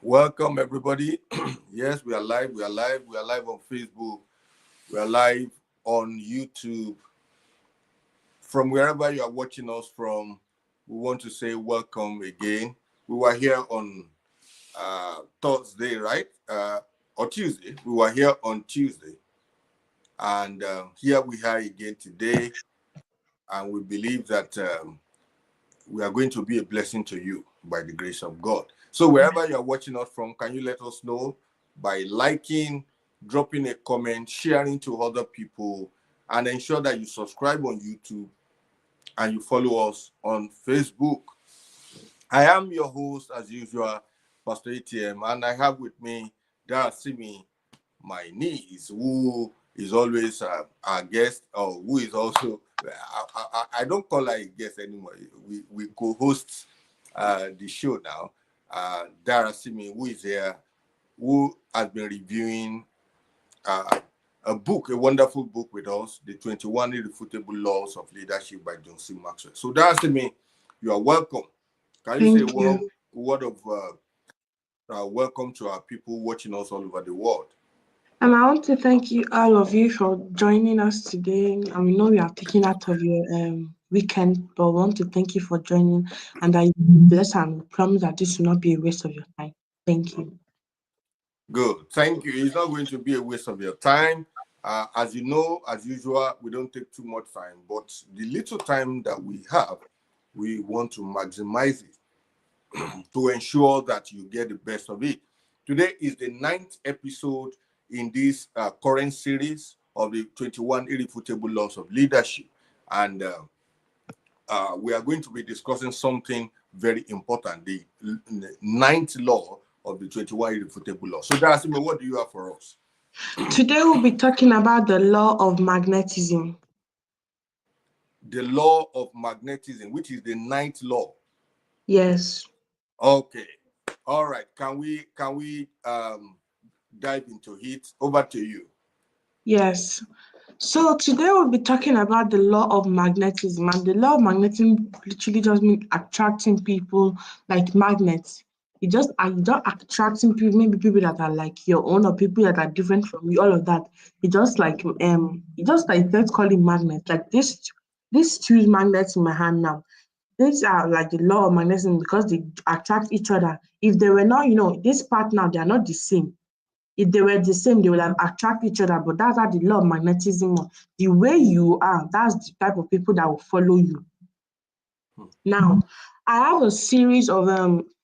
Welcome, everybody. Yes, we are live. We are live. We are live on Facebook. We are live on YouTube. From wherever you are watching us from, we want to say welcome again. We were here on Thursday, right? Or Tuesday. We were here on Tuesday. And here we are again today. And we believe that we are going to be a blessing to you by the grace of God. So wherever you're watching us from, can you let us know by liking, dropping a comment, sharing to other people, and ensure that you subscribe on YouTube and you follow us on Facebook. I am your host, as usual, Pastor ATM, and I have with me Darasimi, my niece, who is always our guest, or who is also, I don't call her a guest anymore. We co-host the show now. Darasimi, who is here, who has been reviewing a book, a wonderful book with us, The 21 Irrefutable Laws of Leadership by John C. Maxwell. So Darasimi, you are welcome. Can you say a word of welcome to our people watching us all over the world? And I want to thank you, all of you, for joining us today. And we know you are taking out of your weekend, but we want to thank you for joining, and that you will be blessed, and we promise that this will not be a waste of your time. Thank you. Good. Thank you. It's not going to be a waste of your time. As you know, as usual, we don't take too much time, but the little time that we have, we want to maximize it to ensure that you get the best of it. Today is the 9th episode in this current series of the 21 Irrefutable Laws of Leadership. And we are going to be discussing something very important, the 9th law of the 21 Irrefutable Laws. So, Darasimi, what do you have for us? Today we'll be talking about the law of magnetism. The law of magnetism, which is the 9th law. Yes. Okay. All right. Can we dive into it? Over to you. Yes. So today we'll be talking about the law of magnetism, and the law of magnetism literally just means attracting people like magnets. You just attracting people, maybe people that are like your own or people that are different from you, all of that. Let's call it magnets. Like these two magnets in my hand now. These are like the law of magnetism because they attract each other. If they were not, this part now, they are not the same. If they were the same, they would have attract each other. But that's how the law of magnetism works. The way you are, that's the type of people that will follow you. Now, I have a series of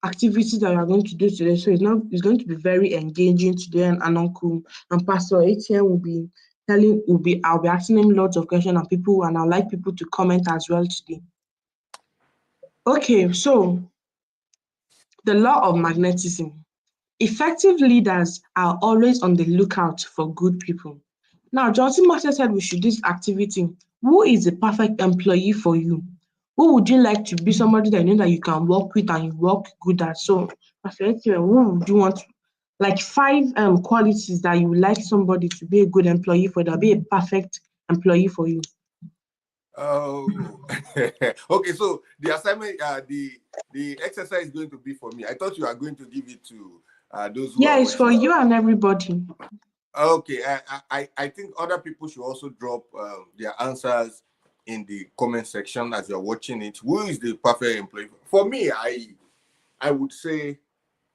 activities that we are going to do today. So it's going to be very engaging today, and Uncle and Pastor ATM I'll be asking him lots of questions, and I'd like people to comment as well today. Okay, so the law of magnetism. Effective leaders are always on the lookout for good people. Now, Johnson Master said we should do this activity. Who is the perfect employee for you? Who would you like to be? Somebody that you know that you can work with and you work good at. So, who would you want? Like 5 qualities that you would like somebody to be a good employee for, that be a perfect employee for you. Oh, okay. So the assignment, the exercise is going to be for me. I thought you are going to give it to those who are Yeah, it's for watching. you and everybody. Okay, I think other people should also drop their answers in the comment section as you're watching it. Who is the perfect employee? For me, I would say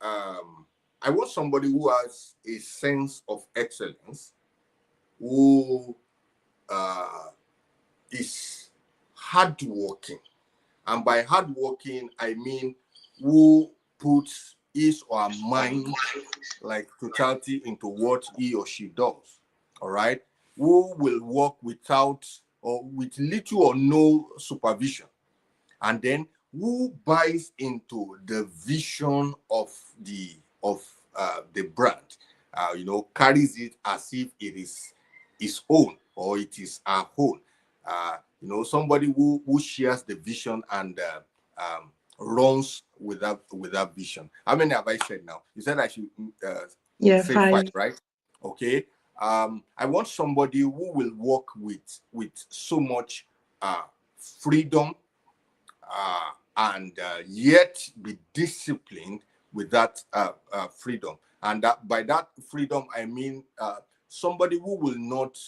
I want somebody who has a sense of excellence, who is hardworking. And by hardworking, I mean who puts his or her mind like totality into what he or she does. All right. Who will work without or with little or no supervision. And then who buys into the vision of the brand, carries it as if it is his own or it is our own. Somebody who shares the vision and runs with that vision. How many have I said now? You said I should Yeah, say 5. 5, right? Okay. I want somebody who will work with so much freedom and yet be disciplined with that freedom. And that by that freedom, I mean somebody who will not,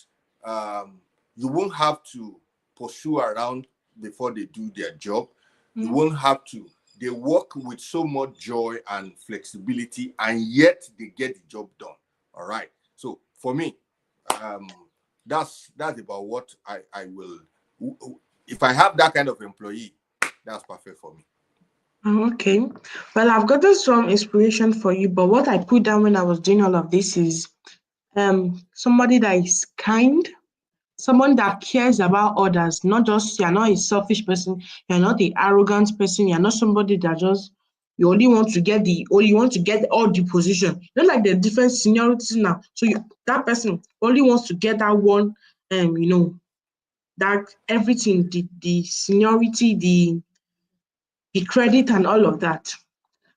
you won't have to pursue around before they do their job. You won't have to. They work with so much joy and flexibility, and yet they get the job done. All right. So for me, that's about what I will. If I have that kind of employee, that's perfect for me. Okay. Well, I've gotten some inspiration for you, but what I put down when I was doing all of this is somebody that is kind, someone that cares about others, not just you're not a selfish person, you're not the arrogant person, you're not somebody that just you only want to get all the position. Not like the different seniorities now. So that person only wants to get that one, that everything, the seniority, the credit and all of that.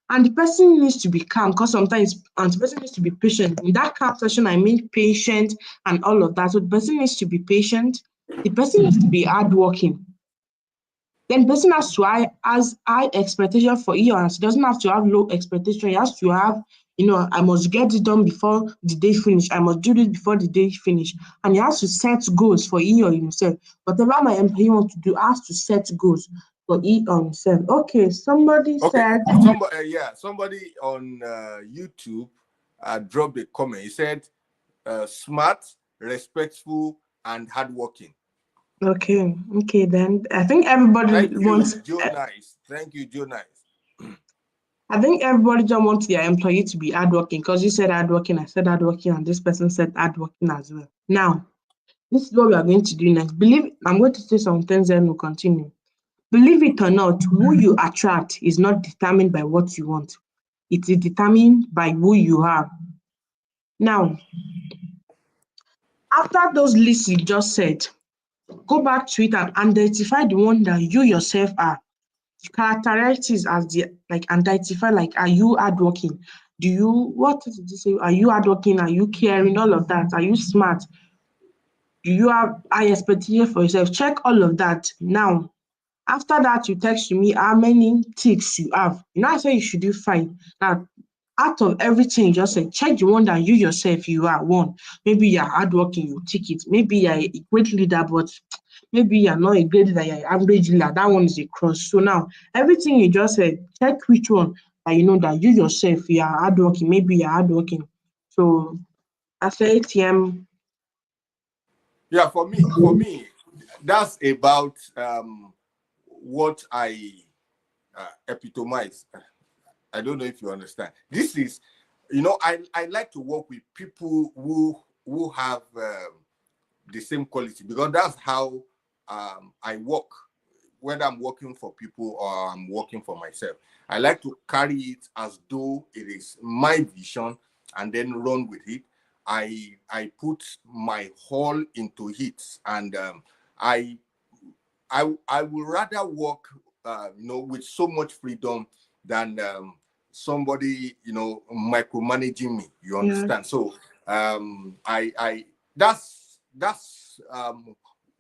And the person needs to be calm because sometimes and the person needs to be patient. In that calm session, I mean patient and all of that. So the person needs to be patient. The person needs to be hardworking. Then the person has high expectation for yours. He doesn't have to have low expectation. He has to have, I must get it done before the day finish. I must do this before the day finish. And he has to set goals for he or himself. Whatever my employee wants to do, has to set goals for he or himself. Okay, somebody said. Somebody on YouTube dropped a comment. He said, smart, respectful, and hardworking. Okay, then I think everybody wants. Thank you, Joe Nice. I think everybody just wants their employee to be hardworking because you said hardworking, I said hardworking, and this person said hardworking as well. Now, this is what we are going to do next. I'm going to say some things, then we'll continue. Believe it or not, who you attract is not determined by what you want. It is determined by who you are. Now, after those lists you just said, go back to it and identify the one that you yourself are. Characteristics as identify, are you hardworking? What did you say? Are you hardworking? Are you caring? All of that. Are you smart? Do you have high expectation for yourself? Check all of that. Now, after that, you text me how many ticks you have. I say you should do 5. Now, out of everything you just said, check the one that you yourself you are. One, maybe you're hardworking, you tick it. Maybe you're a great leader, but maybe you're not a great leader, you're an average leader. That one is a cross. So now, everything you just said, check which one that you know that you yourself you are hardworking. Maybe you're hardworking. So, I say ATM. Yeah, for me, that's about what I epitomize. I don't know if you understand. This is, I like to work with people who have the same quality, because that's how I work, whether I'm working for people or I'm working for myself. I like to carry it as though it is my vision and then run with it. I put my whole into it, and I would rather work with so much freedom than somebody micromanaging me. You understand? So I that's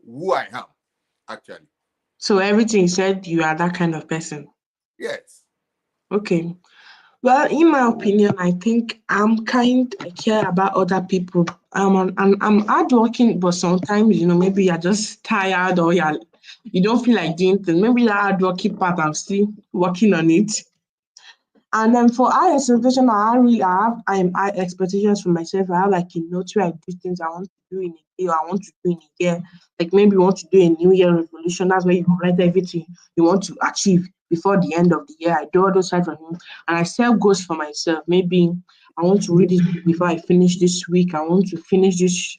who I am, actually. So everything you said, you are that kind of person. Yes. Okay. Well, in my opinion, I think I'm kind. I care about other people. I'm hardworking, but sometimes maybe you're just tired or you don't feel like doing things. Maybe the hardworking part, I'm still working on it. And then for high expectation, I have high expectations for myself. I have a note where I do things I want to do in a day or I want to do in a year. Like maybe you want to do a New Year resolution. That's where you write everything you want to achieve before the end of the year. I do all those types of things, and I set goals for myself. Maybe I want to read this book before I finish this week. I want to finish this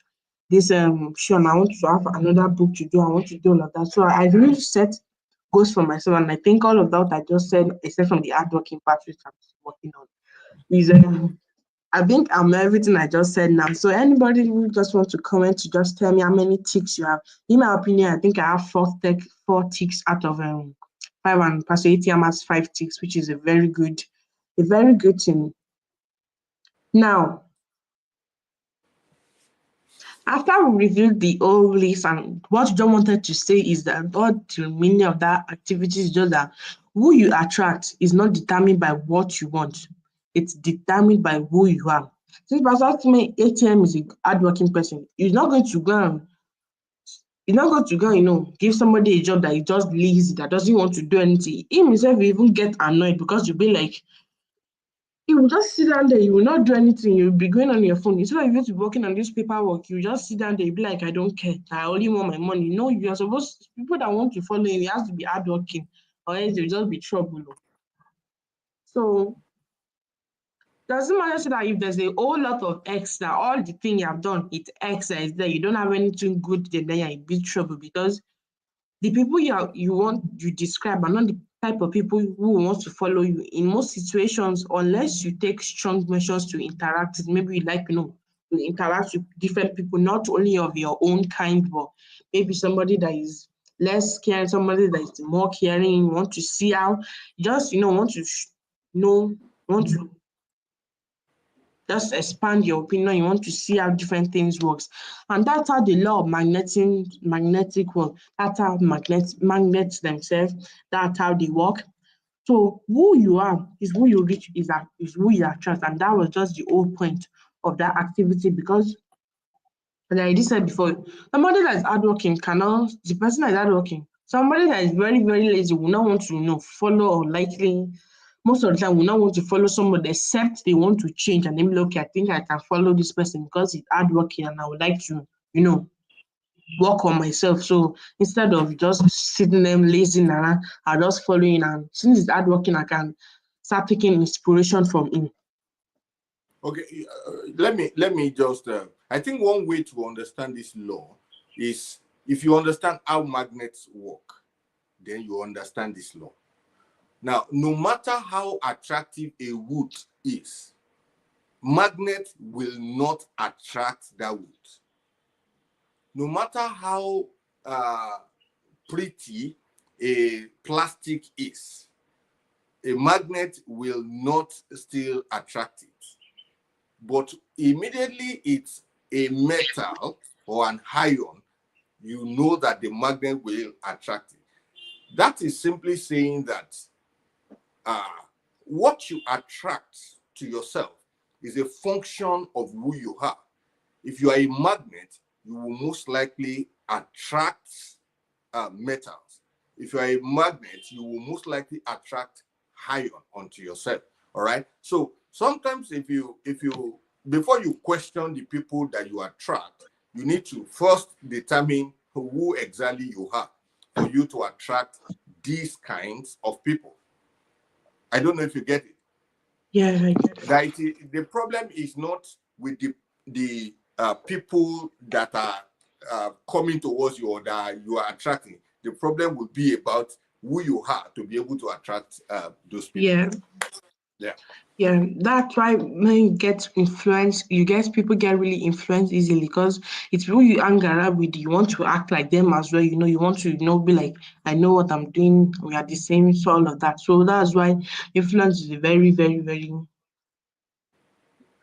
show, and I want to have another book to do. I want to do all of that. So I really set goes for myself. And I think all of that I just said, except from the hard working part, which I'm working on, is I think I'm everything I just said now. So anybody who just wants to comment to just tell me how many ticks you have. In my opinion, I think I have four ticks out of 5, and Pastor ATM has 5 ticks, which is a very good thing. Now, after we reviewed the whole list, and what John wanted to say is that what the meaning of that activity is just that who you attract is not determined by what you want. It's determined by who you are. Since Pastor me ATM is a hardworking person, he's not going to go, give somebody a job that is just lazy, that doesn't want to do anything. Him himself will even get annoyed because you'll be like, you will just sit down there, you will not do anything, you'll be going on your phone. Instead of you to be working on this paperwork, you just sit down there, you'll be like, I don't care. I only want my money. No, you're supposed people that want to follow you, it has to be hardworking, or else they'll just be trouble. So doesn't matter so that if there's a whole lot of X that all the thing you have done, it's X that is there, you don't have anything good, then you're in big trouble because the people you describe are not the type of people who want to follow you in most situations unless you take strong measures to interact with. Maybe you like to interact with different people, not only of your own kind, but maybe somebody that is less caring, somebody that is more caring. You want to see how just want to know want to just expand your opinion. You want to see how different things works, and that's how the law of magnetic work. That's how magnets themselves. That's how they work. So who you are is who you reach, is who you attract, and that was just the whole point of that activity. Because like I just said before, somebody that is hardworking cannot the person that is hardworking. Somebody that is very, very lazy will not want to follow, or likely most of the time will not want to follow somebody except they want to change and they be like, okay, I think I can follow this person because it's hardworking and I would like to, work on myself. So instead of just sitting there lazy around, I'll just follow him, and since it's hardworking, I can start taking inspiration from him. Okay, let me just. I think one way to understand this law is if you understand how magnets work, then you understand this law. Now, no matter how attractive a wood is, magnet will not attract that wood. No matter how pretty a plastic is, a magnet will not still attract it. But immediately it's a metal or an iron, you know that the magnet will attract it. That is simply saying that what you attract to yourself is a function of who you are. If you are a magnet, you will most likely attract metals. If you are a magnet, you will most likely attract iron onto yourself. All right. So sometimes if you before you question the people that you attract, you need to first determine who exactly you are for you to attract these kinds of people. I don't know if you get it. Yeah, I get it. That the problem is not with the people that are coming towards you or that you are attracting. The problem will be about who you are to be able to attract those people. Yeah. Yeah. Yeah, that's why when you get influenced, people get really influenced easily because it's who you hang around with. You want to act like them as well. You want to, be like, I know what I'm doing. We are the same, so all of that. So that's why influence is a very, very, very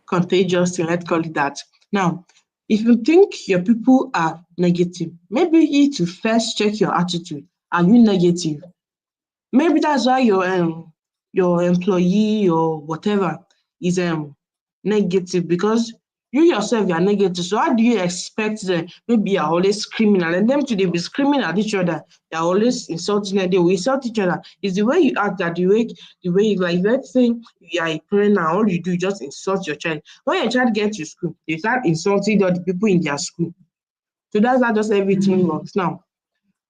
contagious thing. Let's call it that. Now, if you think your people are negative, maybe you need to first check your attitude. Are you negative? Maybe that's why your employee or whatever is negative because you yourself you are negative. So how do you expect them? Maybe you're always screaming and them too they be screaming at each other. They're always insulting them. They will insult each other. It's the way you act that the way you like. Let's say you are a parent and all you do is just insult your child. When your child gets to school, they start insulting all the people in their school. So that's how just everything works now.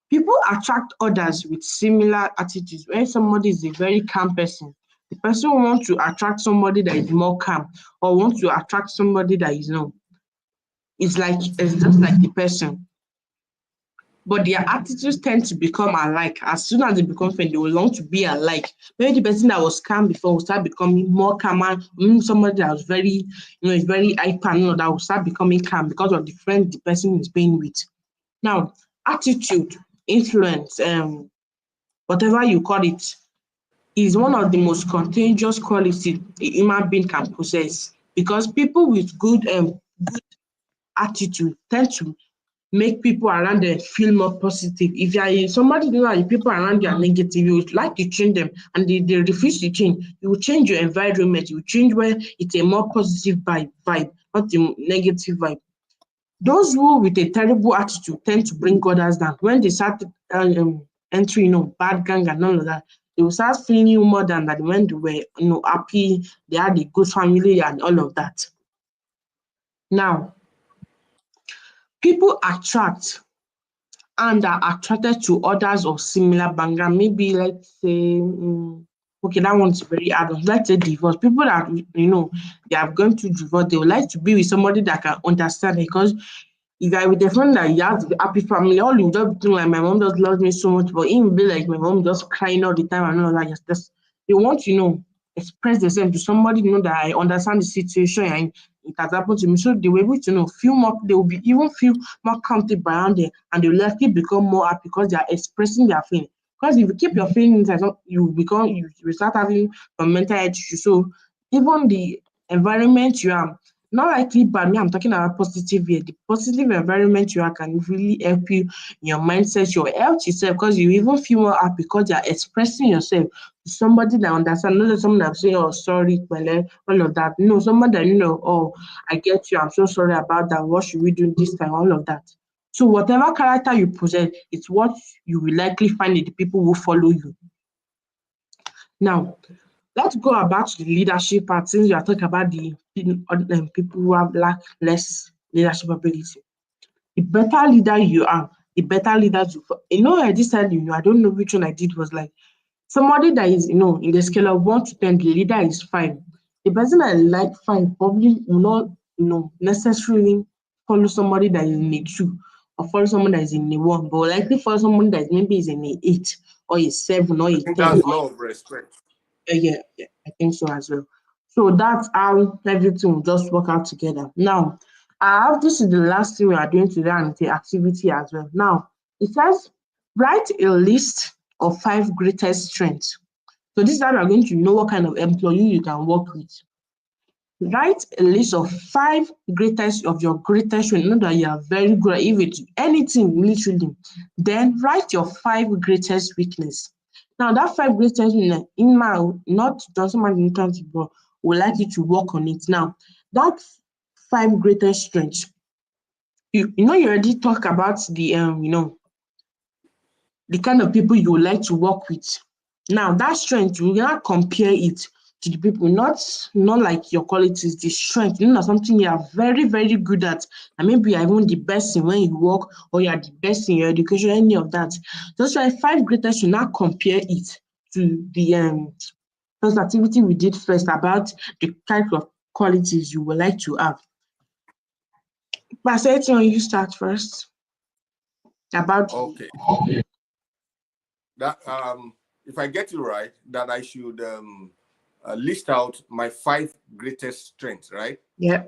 People attract others with similar attitudes. When somebody is a very calm person, the person wants to attract somebody that is more calm, or wants to attract somebody that is it's just like the person. But their attitudes tend to become alike. As soon as they become friends, they will want to be alike. Maybe the person that was calm before will start becoming more calm. And somebody that was very, is very hyper, that will start becoming calm because of the friend the person is being with. Now, attitude, influence, whatever you call it, is one of the most contagious qualities a human being can possess because people with good attitude tend to make people around them feel more positive. If you are somebody you know that people around you are negative, you would like to change them and they refuse to change, you will change your environment, you will change where it's a more positive vibe, not a negative vibe. Those who with a terrible attitude tend to bring others down. When they start entering, bad gang and all of that, they will start feeling you more than that when they were, happy, they had a good family and all of that. Now, people attract and are attracted to others of similar background. Maybe let's say, okay, that one's very hard. Let's say divorce. People that they have gone through divorce, they would like to be with somebody that can understand it, because if I with a friend that you have to be happy family, all you just do like my mom just loves me so much, but him be like my mom just crying all the time and all that. Just they want to express themselves to somebody that I understand the situation and it has happened to me. So they were able to feel more, they will be even feel more comfortable around them and they will likely become more happy because they are expressing their feelings. Because if you keep your feelings inside, you start having some mental health issues. So even the environment you are, not likely bad. Me, I'm talking about positive here. The positive environment you are can really help you in your mindset, your health yourself, because you even feel more happy because you're expressing yourself to somebody that understands, not just someone that say, oh, sorry, all of that. No, someone that oh, I get you, I'm so sorry about that. What should we do this time? All of that. So whatever character you possess, it's what you will likely find in the people who follow you. Now, let's go about the leadership part since you are talking about the people who have less leadership ability. The better leader you are, the better leaders at this time, I don't know which one I did was like somebody that is, in the scale of 1 to 10, the leader is 5. The person I like 5 probably will not, necessarily follow somebody that is in a 2 or follow someone that is in a 1, but likely follow someone that maybe is in a 8 or a 7 or I a think 10. that's law of respect. Yeah, I think so as well. So that's how everything will just work out together. Now, this is the last thing we are doing today, and the activity as well. Now, it says write a list of 5 greatest strengths. So this is how we are going to know what kind of employee you can work with. Write a list of 5 greatest of your greatest strengths. Know that you are very good at anything literally. Then write your 5 greatest weakness. Now that 5 greatest weakness, in my not doesn't matter in terms, but would like you to work on it. Now that 5 greatest strengths, you already talk about the the kind of people you would like to work with. Now that strength, you now compare it to the people, not like your qualities, the strength, something you are very, very good at, and maybe you're even the best in when you work, or you're the best in your education, any of that. Just why 5 greatest, you now compare it to the first activity we did first about the kind of qualities you would like to have. But you start first about Okay. That if I get you right, that I should list out my 5 greatest strengths, right? yeah.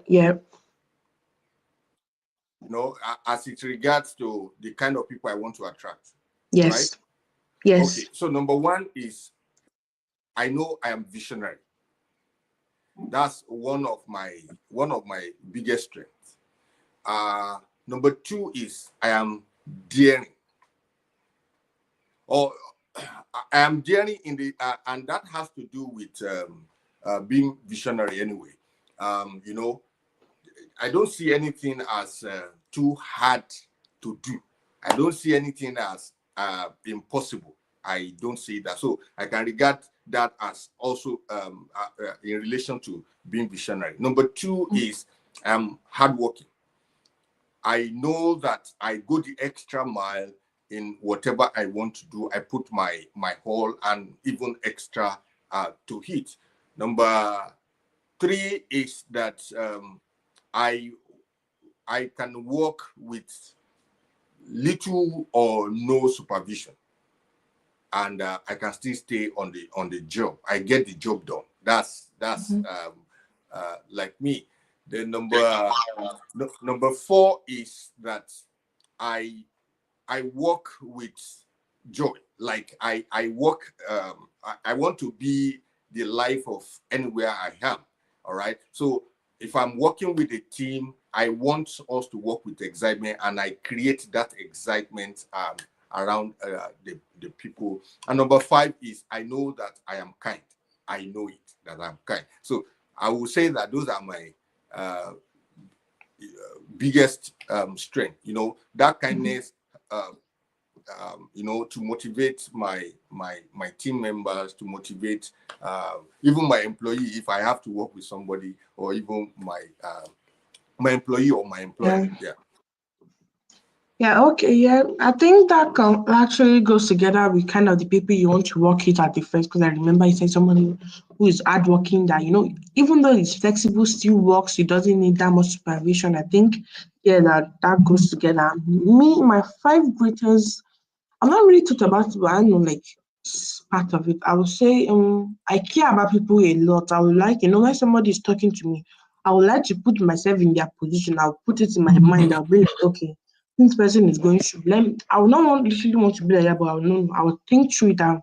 As it regards to the kind of people I want to attract, right? Yes. Okay. Yes. So number 1 is I know I am visionary. That's one of my biggest strengths. Number 2 is I am daring. Or I am daring in the and that has to do with being visionary anyway. I don't see anything as too hard to do. I don't see anything as impossible. I don't see that. So I can regard that as also in relation to being visionary. Number 2 is hardworking. I know that I go the extra mile in whatever I want to do. I put my whole and even extra to hit. Number 3 is that I can work with little or no supervision, and I can still stay on the job. I get the job done. That's like me. The number 4 is that I work with joy. Like I work. I want to be the life of anywhere I am. All right. So if I'm working with a team, I want us to work with excitement, and I create that excitement around the people. And number 5 is I know that I am kind. I know it that I'm kind. So I will say that those are my biggest strength. That kindness. To motivate my team members, to motivate even my employee if I have to work with somebody, or even my employee or my employer. Yeah, okay, yeah. I think that actually goes together with kind of the people you want to work with at the first. Because I remember you said someone who is hardworking, that even though it's flexible, still works. He doesn't need that much supervision. I think, yeah, that goes together. Me, my 5 greatest. I'm not really thought about it, but I know like it's part of it. I would say I care about people a lot. I would like, when somebody is talking to me, I would like to put myself in their position. I'll put it in my mind. I'll be like, okay, this person is going through. I will not literally want to be like that, but I will think through it, and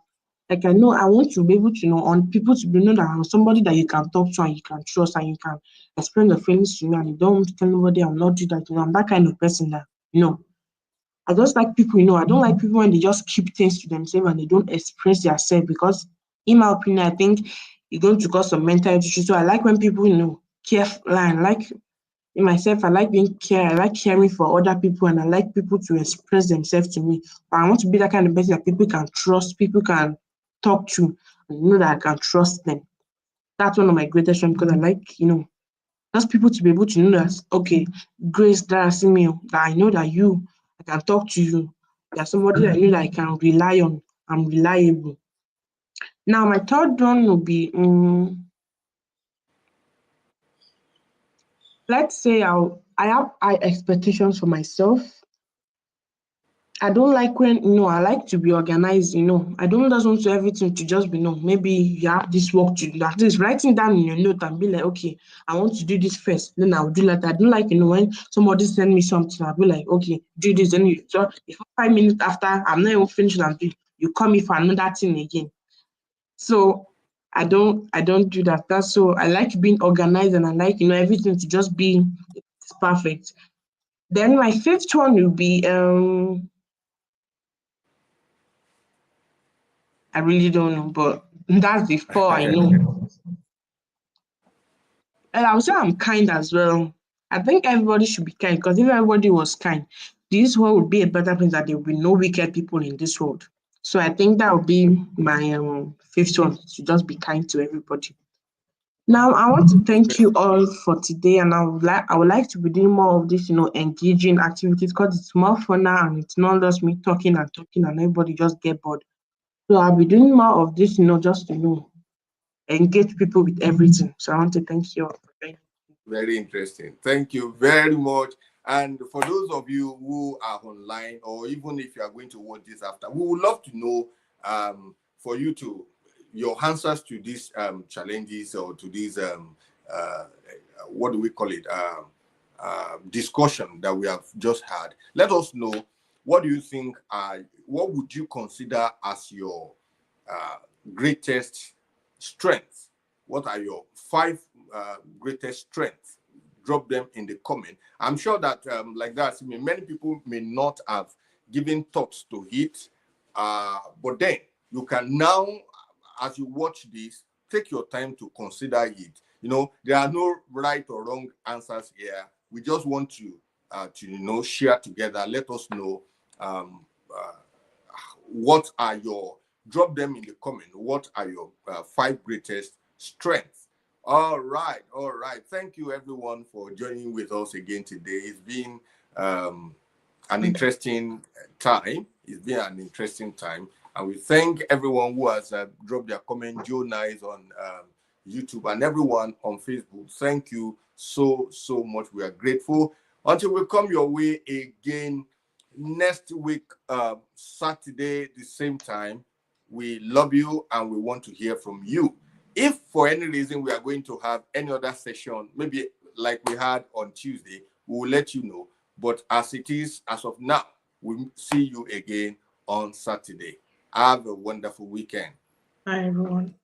like I know I want to be able to on people to know that I'm somebody that you can talk to and you can trust and you can explain your feelings to me, and you don't want to tell nobody I'll not do that. I'm that kind of person that I just like people, I don't like people when they just keep things to themselves and they don't express themselves, because in my opinion, I think you're going to cause some mental health issues. So I like when people, care. I like in myself, I like I like caring for other people, and I like people to express themselves to me. But I want to be that kind of person that people can trust, people can talk to, and that I can trust them. That's one of my greatest strengths, because I like, just people to be able to know that, okay, Grace, Darasimi, that I know that I can talk to you. You're somebody that I know that I can rely on. I'm reliable. Now, my third one will be, let's say I have high expectations for myself. I don't like when, I like to be organized, I don't just want to everything to just be, maybe you have this work to do. At least writing down in your note and be like, okay, I want to do this first, then I'll do that. I don't like, when somebody send me something, I'll be like, okay, do this. Then you just, 5 minutes after, I'm not even finished, and you call me for another thing again. So I don't do that. That's so I like being organized, and I like, everything to just be perfect. Then my 5th one will be, I really don't know, but that's the 4 I know. And I would say I'm kind as well. I think everybody should be kind, because if everybody was kind, this world would be a better place, that there would be no wicked people in this world. So I think that would be my 5th one, to just be kind to everybody. Now I want to thank you all for today, and I would like to be doing more of this, engaging activities, because it's more fun now, and it's not just me talking and talking and everybody just get bored. So I'll be doing more of this, just to engage people with everything. So I want to thank you all for joining. Very interesting. Thank you very much. And for those of you who are online, or even if you are going to watch this after, we would love to know for you to your answers to these challenges, or to these uh, what do we call it, discussion that we have just had. Let us know, what do you think, what would you consider as your greatest strengths? What are your 5 greatest strengths? Drop them in the comment. I'm sure that like that, many people may not have given thoughts to it, but then you can now, as you watch this, take your time to consider it. There are no right or wrong answers here. We just want you to share together. Let us know what are your, drop them in the comment. What are your 5 greatest strengths? All right. Thank you, everyone, for joining with us again today. It's been an interesting time. And we thank everyone who has dropped their comment. Joe Nice on YouTube, and everyone on Facebook. Thank you so much. We are grateful. Until we come your way again next week, Saturday, the same time. We love you, and we want to hear from you. If for any reason we are going to have any other session, maybe like we had on Tuesday, we will let you know. But as it is, as of now, we'll see you again on Saturday. Have a wonderful weekend. Hi, everyone.